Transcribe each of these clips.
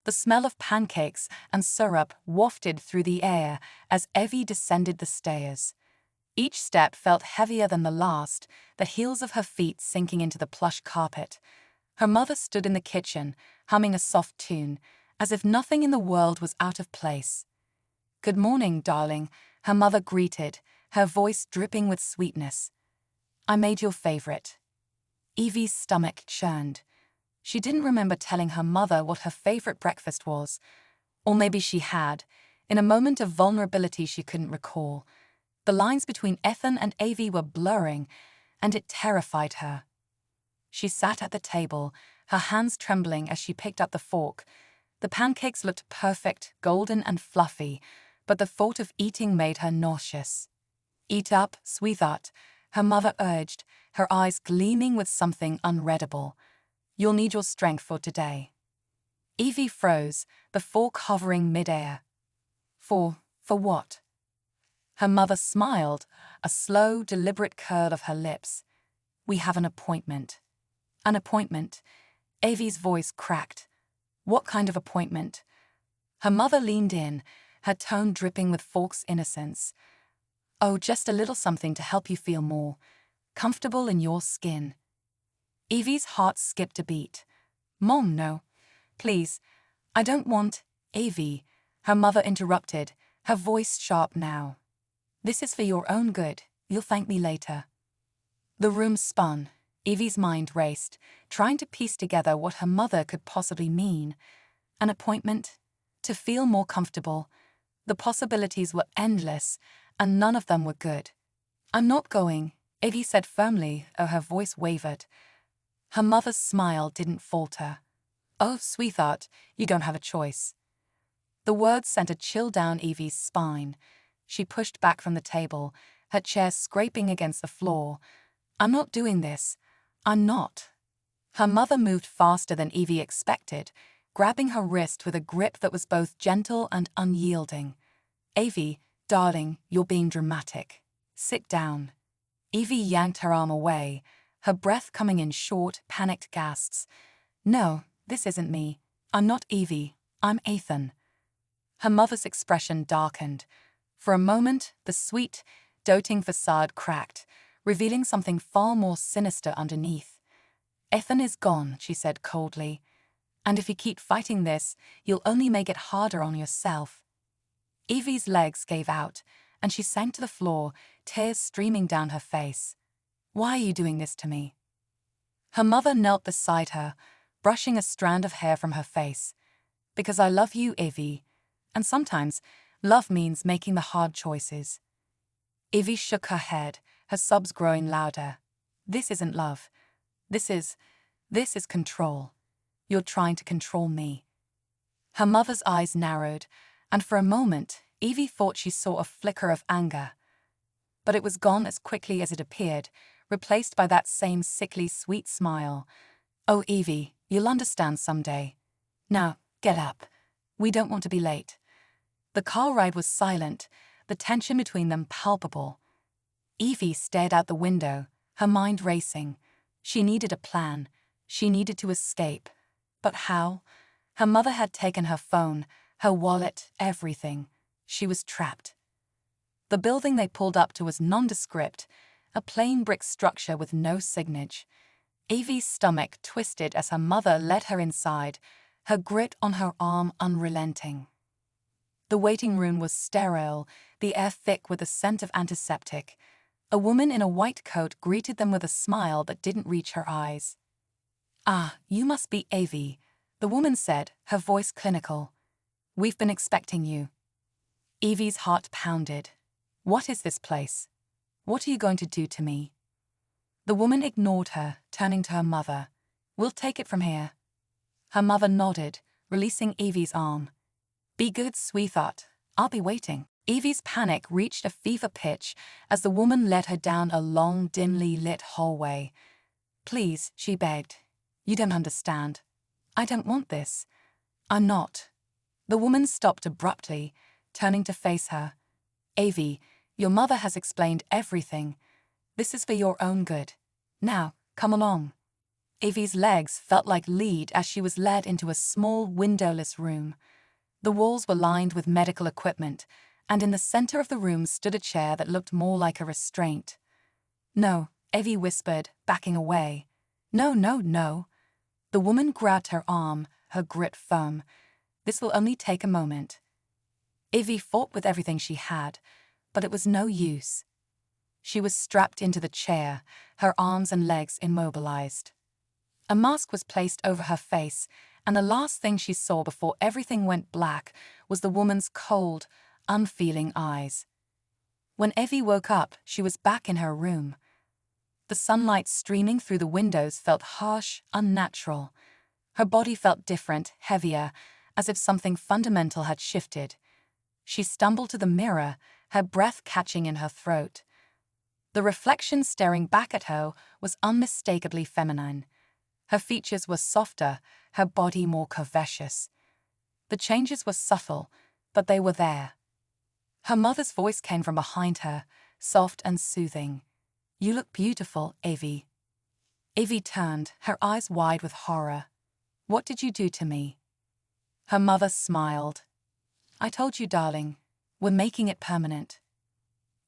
The smell of pancakes and syrup wafted through the air as Evie descended the stairs. Each step felt heavier than the last, the heels of her feet sinking into the plush carpet. Her mother stood in the kitchen, humming a soft tune, as if nothing in the world was out of place. "Good morning, darling," her mother greeted, her voice dripping with sweetness. "I made your favorite." Evie's stomach churned. She didn't remember telling her mother what her favorite breakfast was. Or maybe she had. In a moment of vulnerability she couldn't recall. The lines between Ethan and Evie were blurring, and it terrified her. She sat at the table, her hands trembling as she picked up the fork. The pancakes looked perfect, golden and fluffy, but the thought of eating made her nauseous. "Eat up, sweetheart," her mother urged, her eyes gleaming with something unreadable. "You'll need your strength for today." Evie froze, the fork hovering midair. For what?" Her mother smiled, a slow, deliberate curl of her lips. "We have an appointment." "An appointment?" Evie's voice cracked. "What kind of appointment?" Her mother leaned in, her tone dripping with Falk's innocence. "Oh, just a little something to help you feel more comfortable in your skin." Evie's heart skipped a beat. "Mom, no. Please, I don't want—" "Evie," her mother interrupted, her voice sharp now. "This is for your own good. You'll thank me later." The room spun. Evie's mind raced, trying to piece together what her mother could possibly mean. An appointment? To feel more comfortable? The possibilities were endless, and none of them were good. "I'm not going," Evie said firmly, though her voice wavered. Her mother's smile didn't falter. "Oh, sweetheart, you don't have a choice." The words sent a chill down Evie's spine. She pushed back from the table, her chair scraping against the floor. "I'm not doing this. I'm not." Her mother moved faster than Evie expected, grabbing her wrist with a grip that was both gentle and unyielding. "Evie, darling, you're being dramatic. Sit down." Evie yanked her arm away, her breath coming in short, panicked gasps. "No, this isn't me. I'm not Evie. I'm Ethan." Her mother's expression darkened. For a moment, the sweet, doting facade cracked, revealing something far more sinister underneath. "Ethan is gone," she said coldly. "And if you keep fighting this, you'll only make it harder on yourself." Evie's legs gave out, and she sank to the floor, tears streaming down her face. "Why are you doing this to me?" Her mother knelt beside her, brushing a strand of hair from her face. "Because I love you, Evie. And sometimes, love means making the hard choices." Evie shook her head, her sobs growing louder. "This isn't love. This is control. You're trying to control me." Her mother's eyes narrowed, and for a moment, Evie thought she saw a flicker of anger. But it was gone as quickly as it appeared, replaced by that same sickly sweet smile. "Oh, Evie, you'll understand someday. Now, get up. We don't want to be late." The car ride was silent, the tension between them palpable. Evie stared out the window, her mind racing. She needed a plan. She needed to escape. But how? Her mother had taken her phone, her wallet, everything. She was trapped. The building they pulled up to was nondescript, a plain brick structure with no signage. Evie's stomach twisted as her mother led her inside, her grit on her arm unrelenting. The waiting room was sterile, the air thick with the scent of antiseptic. A woman in a white coat greeted them with a smile that didn't reach her eyes. "Ah, you must be Evie," the woman said, her voice clinical. "We've been expecting you." Evie's heart pounded. What is this place? What are you going to do to me? The woman ignored her, turning to her mother. "We'll take it from here." Her mother nodded, releasing Evie's arm. "Be good, sweetheart. I'll be waiting." Evie's panic reached a fever pitch as the woman led her down a long, dimly lit hallway. "Please," she begged. "You don't understand. I don't want this. I'm not." The woman stopped abruptly, turning to face her. "Evie, your mother has explained everything. This is for your own good. Now, come along." Evie's legs felt like lead as she was led into a small, windowless room. The walls were lined with medical equipment, and in the center of the room stood a chair that looked more like a restraint. "No," Evie whispered, backing away. "No, no, no." The woman grabbed her arm, her grip firm. "This will only take a moment." Evie fought with everything she had, but it was no use. She was strapped into the chair, her arms and legs immobilized. A mask was placed over her face, and the last thing she saw before everything went black was the woman's cold, unfeeling eyes. When Evie woke up, she was back in her room. The sunlight streaming through the windows felt harsh, unnatural. Her body felt different, heavier, as if something fundamental had shifted. She stumbled to the mirror, her breath catching in her throat. The reflection staring back at her was unmistakably feminine. Her features were softer, her body more curvaceous. The changes were subtle, but they were there. Her mother's voice came from behind her, soft and soothing. "You look beautiful, Evie." Evie turned, her eyes wide with horror. "What did you do to me?" Her mother smiled. "I told you, darling. We're making it permanent."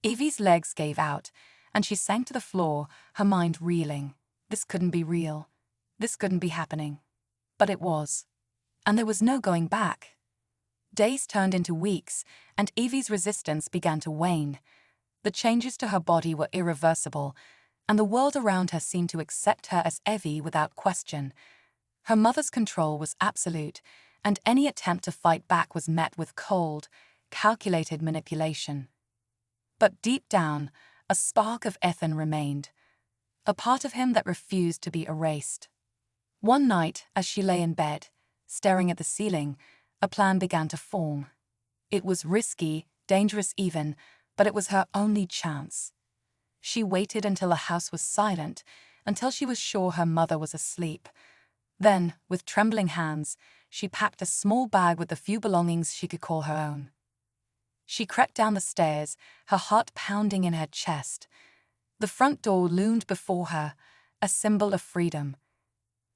Evie's legs gave out, and she sank to the floor, her mind reeling. This couldn't be real. This couldn't be happening. But it was. And there was no going back. Days turned into weeks, and Evie's resistance began to wane. The changes to her body were irreversible, and the world around her seemed to accept her as Evie without question. Her mother's control was absolute, and any attempt to fight back was met with cold, calculated manipulation. But deep down, a spark of Ethan remained, a part of him that refused to be erased. One night, as she lay in bed, staring at the ceiling, a plan began to form. It was risky, dangerous even, but it was her only chance. She waited until the house was silent, until she was sure her mother was asleep. Then, with trembling hands, she packed a small bag with the few belongings she could call her own. She crept down the stairs, her heart pounding in her chest. The front door loomed before her, a symbol of freedom.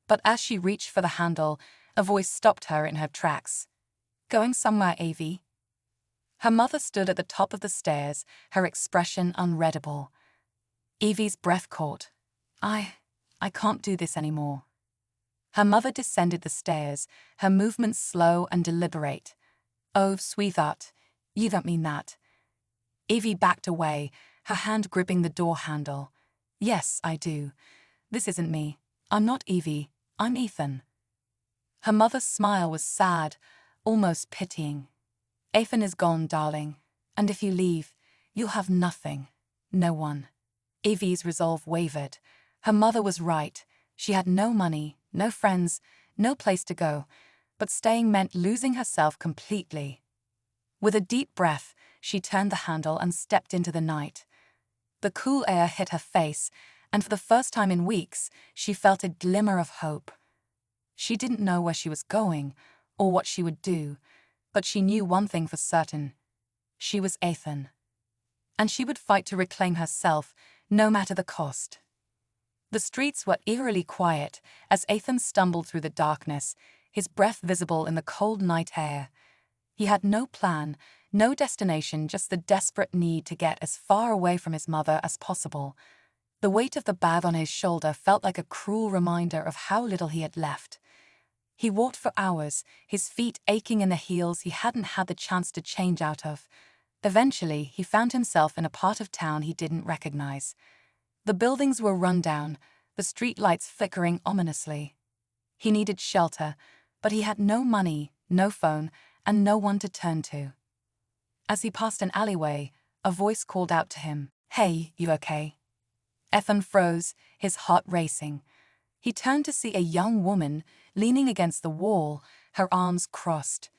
But as she reached for the handle, a voice stopped her in her tracks. "Going somewhere, Evie?" Her mother stood at the top of the stairs, her expression unreadable. Evie's breath caught. I can't do this anymore." Her mother descended the stairs, her movements slow and deliberate. "Oh, sweetheart, you don't mean that." Evie backed away, her hand gripping the door handle. "Yes, I do. This isn't me. I'm not Evie. I'm Ethan." Her mother's smile was sad, almost pitying. "Ethan is gone, darling. And if you leave, you'll have nothing. No one." Evie's resolve wavered. Her mother was right. She had no money, no friends, no place to go. But staying meant losing herself completely. With a deep breath, she turned the handle and stepped into the night. The cool air hit her face, and for the first time in weeks, she felt a glimmer of hope. She didn't know where she was going, or what she would do, but she knew one thing for certain. She was Ethan. And she would fight to reclaim herself, no matter the cost. The streets were eerily quiet as Ethan stumbled through the darkness, his breath visible in the cold night air. He had no plan, no destination, just the desperate need to get as far away from his mother as possible. The weight of the bag on his shoulder felt like a cruel reminder of how little he had left. He walked for hours, his feet aching in the heels he hadn't had the chance to change out of. Eventually, he found himself in a part of town he didn't recognize. The buildings were run down, the streetlights flickering ominously. He needed shelter, but he had no money, no phone, and no one to turn to. As he passed an alleyway, a voice called out to him, "Hey, you okay?" Ethan froze, his heart racing. He turned to see a young woman leaning against the wall, her arms crossed.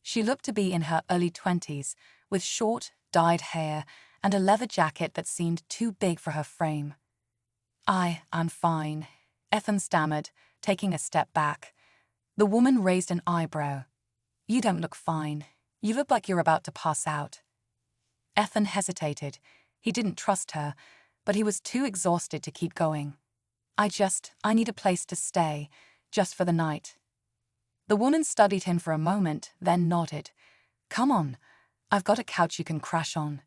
She looked to be in her early 20s, with short, dyed hair and a leather jacket that seemed too big for her frame. I'm fine," Ethan stammered, taking a step back. The woman raised an eyebrow. "You don't look fine. You look like you're about to pass out." Ethan hesitated. He didn't trust her, but he was too exhausted to keep going. I need a place to stay, just for the night." The woman studied him for a moment, then nodded. "Come on, I've got a couch you can crash on."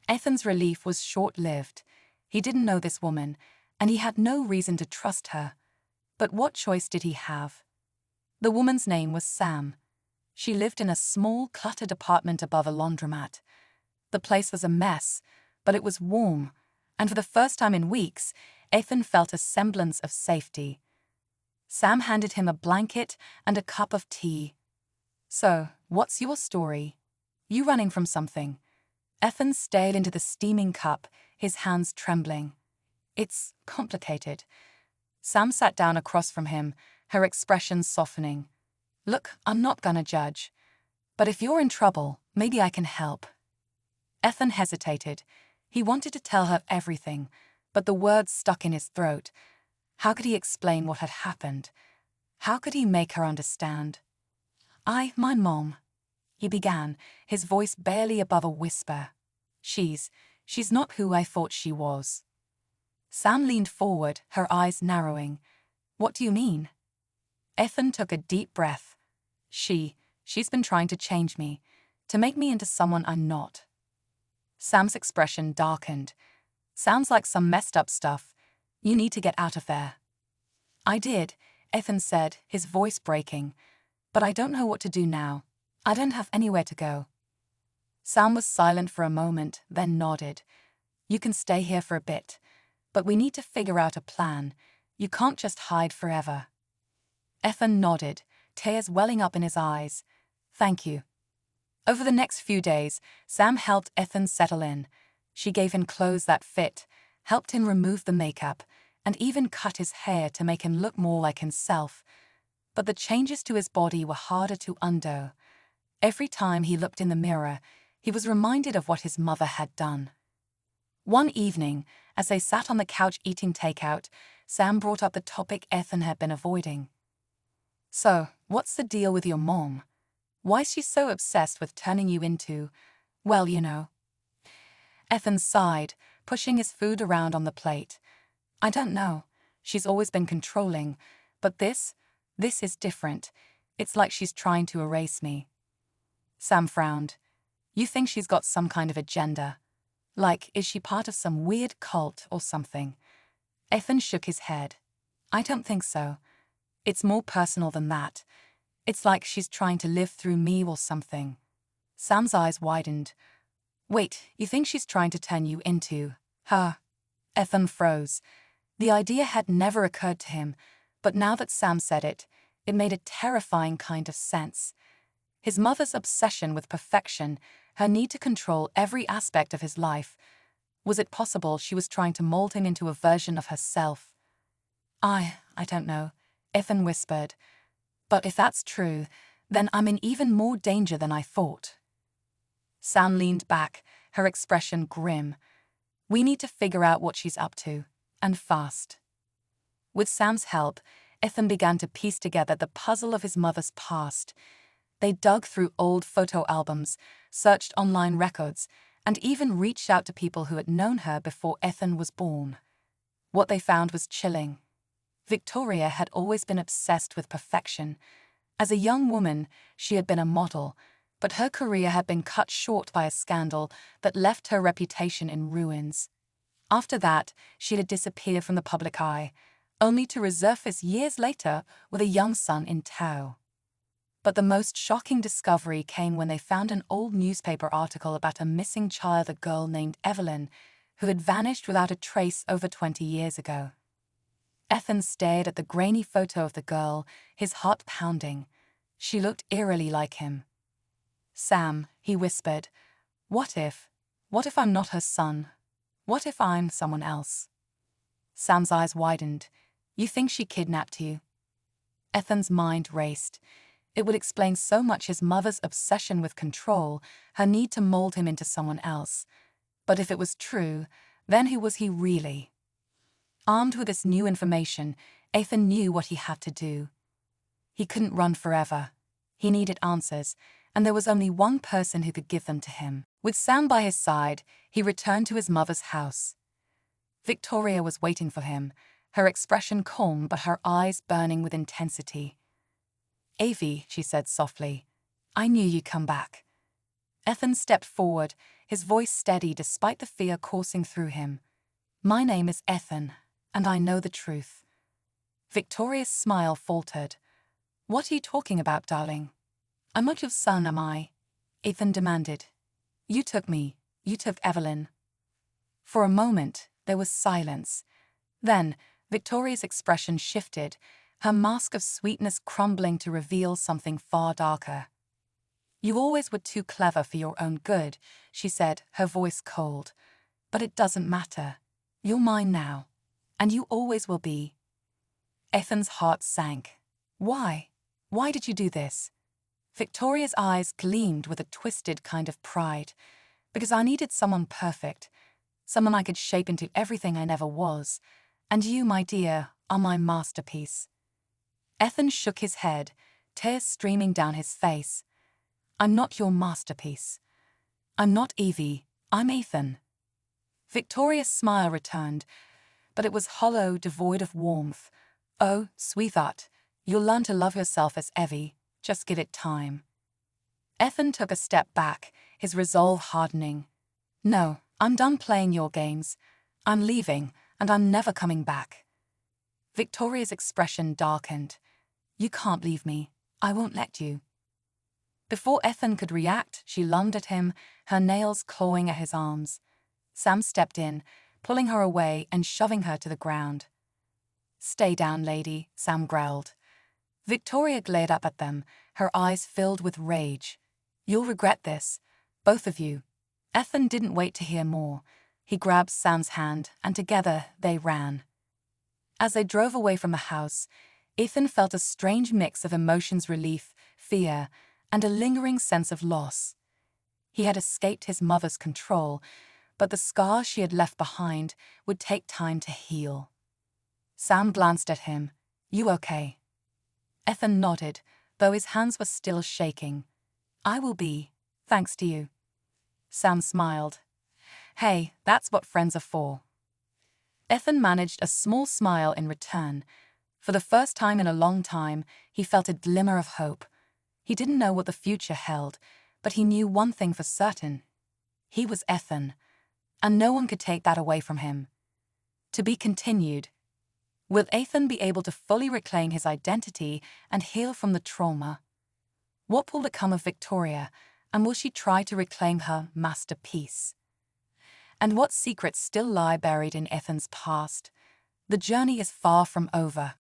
Ethan's relief was short-lived. He didn't know this woman, and he had no reason to trust her. But what choice did he have? The woman's name was Sam. She lived in a small, cluttered apartment above a laundromat. The place was a mess, but it was warm, and for the first time in weeks, Ethan felt a semblance of safety. Sam handed him a blanket and a cup of tea. "So, what's your story? You running from something?" Ethan stared into the steaming cup, his hands trembling. "It's complicated." Sam sat down across from him, her expression softening. "Look, I'm not gonna judge. But if you're in trouble, maybe I can help." Ethan hesitated. He wanted to tell her everything, but the words stuck in his throat. How could he explain what had happened? How could he make her understand? My mom," he began, his voice barely above a whisper. She's not who I thought she was." Sam leaned forward, her eyes narrowing. "What do you mean?" Ethan took a deep breath. She's been trying to change me, to make me into someone I'm not." Sam's expression darkened. "Sounds like some messed up stuff. You need to get out of there." "I did," Ethan said, his voice breaking. "But I don't know what to do now. I don't have anywhere to go." Sam was silent for a moment, then nodded. "You can stay here for a bit, but we need to figure out a plan. You can't just hide forever." Ethan nodded, tears welling up in his eyes. "Thank you." Over the next few days, Sam helped Ethan settle in. She gave him clothes that fit, helped him remove the makeup, and even cut his hair to make him look more like himself. But the changes to his body were harder to undo. Every time he looked in the mirror, he was reminded of what his mother had done. One evening, as they sat on the couch eating takeout, Sam brought up the topic Ethan had been avoiding. "So, what's the deal with your mom? Why is she so obsessed with turning you into, well, you know?" Ethan sighed, pushing his food around on the plate. "I don't know. She's always been controlling, but this is different. It's like she's trying to erase me." Sam frowned. "You think she's got some kind of agenda? Like, is she part of some weird cult or something?" Ethan shook his head. "I don't think so. It's more personal than that. It's like she's trying to live through me or something." Sam's eyes widened. "Wait, you think she's trying to turn you into her?" Ethan froze. The idea had never occurred to him, but now that Sam said it, it made a terrifying kind of sense. His mother's obsession with perfection, her need to control every aspect of his life. Was it possible she was trying to mold him into a version of herself? I don't know," Ethan whispered. "But if that's true, then I'm in even more danger than I thought." Sam leaned back, her expression grim. "We need to figure out what she's up to, and fast." With Sam's help, Ethan began to piece together the puzzle of his mother's past. They dug through old photo albums, searched online records, and even reached out to people who had known her before Ethan was born. What they found was chilling. Victoria had always been obsessed with perfection. As a young woman, she had been a model, but her career had been cut short by a scandal that left her reputation in ruins. After that, she had disappeared from the public eye, only to resurface years later with a young son in tow. But the most shocking discovery came when they found an old newspaper article about a missing child, a girl named Evelyn, who had vanished without a trace over 20 years ago. Ethan stared at the grainy photo of the girl, his heart pounding. She looked eerily like him. "Sam," he whispered, What if I'm not her son? What if I'm someone else?" Sam's eyes widened. "You think she kidnapped you?" Ethan's mind raced. It would explain so much: his mother's obsession with control, her need to mold him into someone else. But if it was true, then who was he really? Armed with this new information, Ethan knew what he had to do. He couldn't run forever. He needed answers, and there was only one person who could give them to him. With Sam by his side, he returned to his mother's house. Victoria was waiting for him, her expression calm but her eyes burning with intensity. "Evie," she said softly, "I knew you'd come back." Ethan stepped forward, his voice steady despite the fear coursing through him. "My name is Ethan, and I know the truth." Victoria's smile faltered. "What are you talking about, darling?" "I'm not your son, am I?" Ethan demanded. "You took me. You took Evelyn." For a moment, there was silence. Then, Victoria's expression shifted, her mask of sweetness crumbling to reveal something far darker. "You always were too clever for your own good," she said, her voice cold. "But it doesn't matter. You're mine now. And you always will be." Ethan's heart sank. "Why? Why did you do this?" Victoria's eyes gleamed with a twisted kind of pride. "Because I needed someone perfect. Someone I could shape into everything I never was. And you, my dear, are my masterpiece." Ethan shook his head, tears streaming down his face. "I'm not your masterpiece. I'm not Evie. I'm Ethan." Victoria's smile returned, but it was hollow, devoid of warmth. "Oh, sweetheart, you'll learn to love yourself as Evie. Just give it time." Ethan took a step back, his resolve hardening. "No, I'm done playing your games. I'm leaving, and I'm never coming back." Victoria's expression darkened. "You can't leave me. I won't let you." Before Ethan could react, she lunged at him, her nails clawing at his arms. Sam stepped in, pulling her away and shoving her to the ground. "Stay down, lady," Sam growled. Victoria glared up at them, her eyes filled with rage. "You'll regret this, both of you." Ethan didn't wait to hear more. He grabbed Sam's hand, and together they ran. As they drove away from the house, Ethan felt a strange mix of emotions: relief, fear, and a lingering sense of loss. He had escaped his mother's control, but the scars she had left behind would take time to heal. Sam glanced at him. "You okay?" Ethan nodded, though his hands were still shaking. "I will be, thanks to you." Sam smiled. "Hey, that's what friends are for." Ethan managed a small smile in return. For the first time in a long time, he felt a glimmer of hope. He didn't know what the future held, but he knew one thing for certain. He was Ethan, and no one could take that away from him. To be continued. Will Ethan be able to fully reclaim his identity and heal from the trauma? What will become of Victoria, and will she try to reclaim her masterpiece? And what secrets still lie buried in Ethan's past? The journey is far from over.